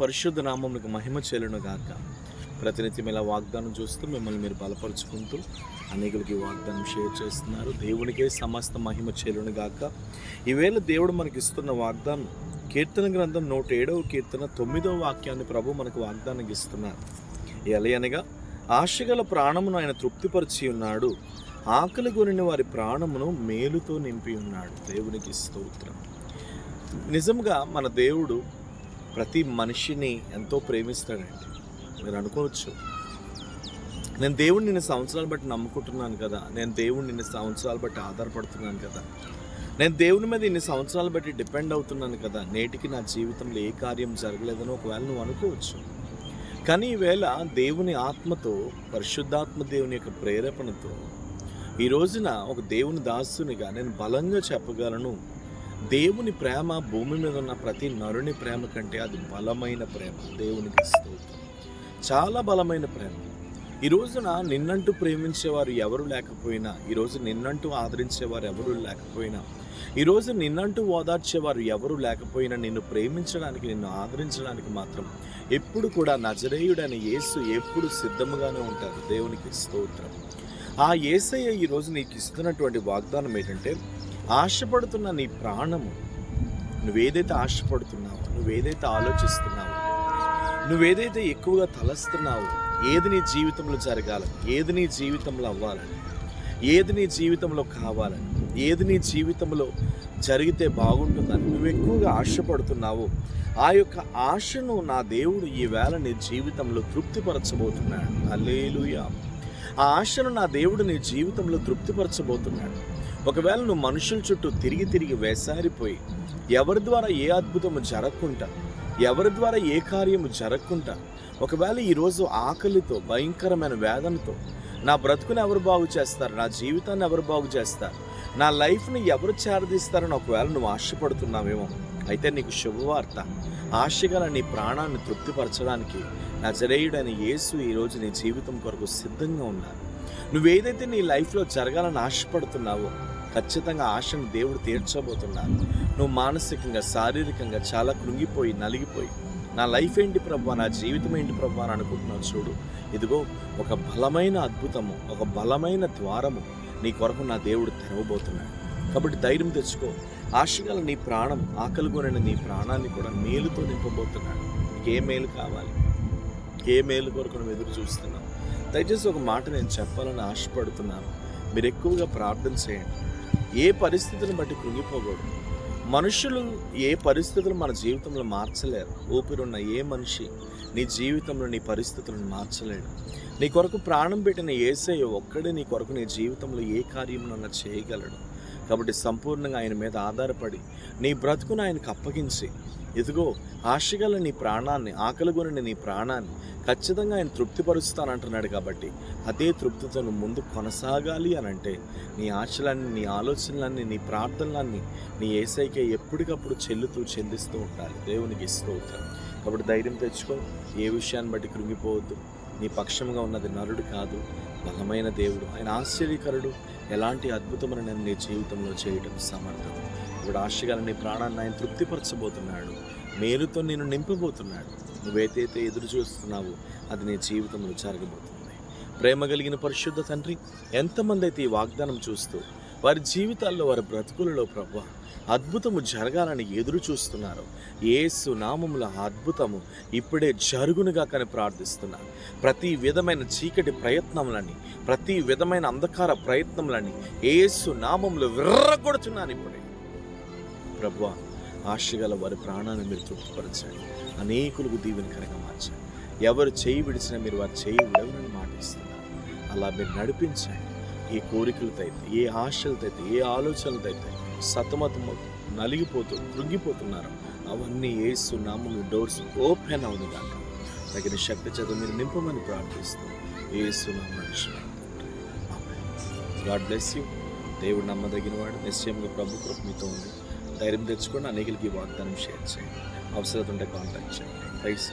పరిశుద్ధ నామమునకు మహిమ చెల్లును గాక. ప్రతినిత్యం ఇలా వాగ్దానం చూస్తూ మిమ్మల్ని మీరు బలపరుచుకుంటూ అనేకులకి వాగ్దానం షేర్ చేస్తున్నారు. దేవునికే సమస్త మహిమ చెల్లును గాక. ఈవేళ దేవుడు మనకి ఇస్తున్న వాగ్దానం కీర్తన గ్రంథం 107వ కీర్తన 9వ వాక్యాన్ని ప్రభు మనకు వాగ్దానం ఇస్తున్నారు. ఎలయనగా ఆశగల ప్రాణమును ఆయన తృప్తిపరిచి ఉన్నాడు, ఆకలి కొనిన వారి ప్రాణమును మేలుతో నింపి ఉన్నాడు. దేవునికి స్తోత్రం. నిజంగా మన దేవుడు ప్రతి మనిషిని ఎంతో ప్రేమిస్తాడండి. మీరు అనుకోవచ్చు, నేను దేవుడిని నిన్న సంవత్సరాలు బట్టి నమ్ముకుంటున్నాను కదా, నేను దేవుడిని నిన్న సంవత్సరాలు బట్టి ఆధారపడుతున్నాను కదా, నేను దేవుని మీద ఇన్ని సంవత్సరాలు బట్టి డిపెండ్ అవుతున్నాను కదా, నేటికి నా జీవితంలో ఏ కార్యం జరగలేదని ఒకవేళ నువ్వు అనుకోవచ్చు. కానీ ఈవేళ దేవుని ఆత్మతో, పరిశుద్ధాత్మ దేవుని యొక్క ప్రేరేపణతో ఈ రోజున ఒక దేవుని దాసునిగా నేను బలంగా చెప్పగలను, దేవుని ప్రేమ భూమి మీద ఉన్న ప్రతి నరుని ప్రేమ కంటే అది బలమైన ప్రేమ. దేవునికి స్తోత్రం. చాలా బలమైన ప్రేమ. ఈ రోజున నిన్నంటూ ప్రేమించేవారు ఎవరు లేకపోయినా, ఈరోజు నిన్నంటూ ఆదరించేవారు ఎవరు లేకపోయినా, ఈరోజు నిన్నంటూ ఓదార్చేవారు ఎవరు లేకపోయినా, నిన్ను ప్రేమించడానికి, నిన్ను ఆదరించడానికి మాత్రం ఎప్పుడు కూడా నజరేయుడైన యేసు ఎప్పుడు సిద్ధముగానే ఉంటారు. దేవునికి స్తోత్రం. ఆ యేసయ్య ఈరోజు నీకు ఇస్తున్నటువంటి వాగ్దానం ఏంటంటే, ఆశపడుతున్న నీ ప్రాణము, నువ్వేదైతే ఆశపడుతున్నావో, నువ్వేదైతే ఆలోచిస్తున్నావో, నువ్వేదైతే ఎక్కువగా తలస్తున్నావో, ఏది నీ జీవితంలో జరగాలని, ఏది నీ జీవితంలో అవ్వాలని, ఏది నీ జీవితంలో కావాలని, ఏది నీ జీవితంలో జరిగితే బాగుంటుందని నువ్వు ఎక్కువగా ఆశపడుతున్నావో, ఆ యొక్క ఆశను నా దేవుడు ఈవేళ నీ జీవితంలో తృప్తిపరచబోతున్నాడు. హల్లెలూయా. ఆ ఆశను నా దేవుడు నీ జీవితంలో తృప్తిపరచబోతున్నాడు. ఒకవేళ నువ్వు మనుషుల చుట్టూ తిరిగి తిరిగి వేసారిపోయి, ఎవరి ద్వారా ఏ అద్భుతము జరగకుండా, ఎవరి ద్వారా ఏ కార్యము జరగకుండా, ఒకవేళ ఈరోజు ఆకలితో, భయంకరమైన వేదనతో, నా బ్రతుకుని ఎవరు బాగు చేస్తారు, నా జీవితాన్ని ఎవరు బాగు చేస్తారు, నా లైఫ్ని ఎవరు చేరదీస్తారని ఒకవేళ నువ్వు ఆశపడుతున్నావేమో, అయితే నీకు శుభవార్త. ఆశగల నీ ప్రాణాన్ని తృప్తిపరచడానికి నజరేయుడైన యేసు ఈరోజు నీ జీవితం కొరకు సిద్ధంగా ఉన్నారు. నువ్వేదైతే నీ లైఫ్లో జరగాలని ఆశపడుతున్నావో, ఖచ్చితంగా ఆశను దేవుడు తీర్చబోతున్నారు. నువ్వు మానసికంగా, శారీరకంగా చాలా కృంగిపోయి, నలిగిపోయి, నా లైఫ్ ఏంటి ప్రభువా, నా జీవితం ఏంటి ప్రభువా అని అనుకుంటున్నావు చూడు, ఇదిగో ఒక బలమైన అద్భుతము, ఒక బలమైన ద్వారము నీ కొరకు నా దేవుడు తెరవబోతున్నాడు. కాబట్టి ధైర్యం తెచ్చుకో. ఆశగల నీ ప్రాణం, ఆకలి కొనిన నీ ప్రాణాన్ని కూడా మేలుతో నింపబోతున్నాడు. నీకు ఏ మేలు కావాలి, ఏ మేలు కొరకు నువ్వు ఎదురు చూస్తున్నావు? దయచేసి ఒక మాట నేను చెప్పాలని ఆశపడుతున్నాను. మీరు ఎక్కువగా ప్రార్థన చేయండి. ఏ పరిస్థితిని బట్టి కృంగిపోకూడదు. మనుషులు ఏ పరిస్థితులు మన జీవితంలో మార్చలేరు. ఊపిరున్న ఏ మనిషి నీ జీవితంలో నీ పరిస్థితులను మార్చలేడు. నీ కొరకు ప్రాణం పెట్టిన యేసయ్య ఒక్కడే నీ కొరకు నీ జీవితంలో ఏ కార్యమునన్నా చేయగలడు. కాబట్టి సంపూర్ణంగా ఆయన మీద ఆధారపడి నీ బ్రతుకును ఆయనకు అప్పగించి, ఇదిగో ఆశగల నీ ప్రాణాన్ని, ఆకలిగొనిన నీ ప్రాణాన్ని ఖచ్చితంగా ఆయన తృప్తిపరుస్తానంటున్నాడు. కాబట్టి అదే తృప్తితో నువ్వు ముందు కొనసాగాలి అని అంటే నీ ఆశలన్నీ, నీ ఆలోచనలన్నీ, నీ ప్రార్థనలన్నీ నీ యేసయ్యకే ఎప్పటికప్పుడు చెల్లిస్తూ ఉండాలి. దేవునికి స్తోత్రం. కాబట్టి ధైర్యం తెచ్చుకో. ఏ విషయాన్ని బట్టి కృంగిపోవద్దు. నీ పక్షంగా ఉన్నది నరుడు కాదు, బలమైన దేవుడు. ఆయన ఆశ్చర్యకరుడు. ఎలాంటి అద్భుతమైన నేను నీ జీవితంలో చేయటం సమర్థం. ఇప్పుడు ఆశగల నీ ప్రాణాన్ని ఆయన తృప్తిపరచబోతున్నాడు, మేలుతో నేను నింపబోతున్నాడు. నువ్వేదైతే ఎదురు చూస్తున్నావో అది నీ జీవితంలో జరగబోతుంది. ప్రేమ కలిగిన పరిశుద్ధ తండ్రి, ఎంతమంది అయితే ఈ వాగ్దానం చూస్తూ వారి జీవితాల్లో, వారి బ్రతుకులలో ప్రభువా అద్భుతము జరగాలని ఎదురు చూస్తున్నారు, యేసు నామముల అద్భుతము ఇప్పుడే జరుగునుగా కానీ ప్రార్థిస్తున్నాను. ప్రతి విధమైన చీకటి ప్రయత్నములని, ప్రతి విధమైన అంధకార ప్రయత్నములని యేసు నామములో విర్రగొడుతున్నాను ఇప్పుడే. ప్రభువా, ఆశగల వారి ప్రాణాన్ని మీరు తృప్తిపరచండి, అనేకులకు దీవెనకరంగా మార్చండి. ఎవరు చేయి విడిచినా మీరు వారి చేయి విడవని మాటిస్తున్నారు. అలా మీరు నడిపించండి. ఏ కోరికలతో అయితే, ఏ ఆశలతో అయితే, ఏ ఆలోచనలతో అయితే సతమతమవుతూ, నలిగిపోతూ, కృంగిపోతున్నారు, అవన్నీ యేసు నామములో డోర్స్ ఓపెన్ అవును కాక. తగిన శక్తి చేత మీరు నింపమని ప్రార్థిస్తూ యేసు నామములో గాడ్ బ్లెస్ యూ. దేవుడు నమ్మదగిన వాడు. నిశ్చయంగా ప్రభు కృప మీతో ఉంది. ధైర్యం తెచ్చుకొని అనేకులకి వాగ్దానం షేర్ చేయండి. అవసరం ఉంటే కాంటాక్ట్ చేయండి. ప్రైజ్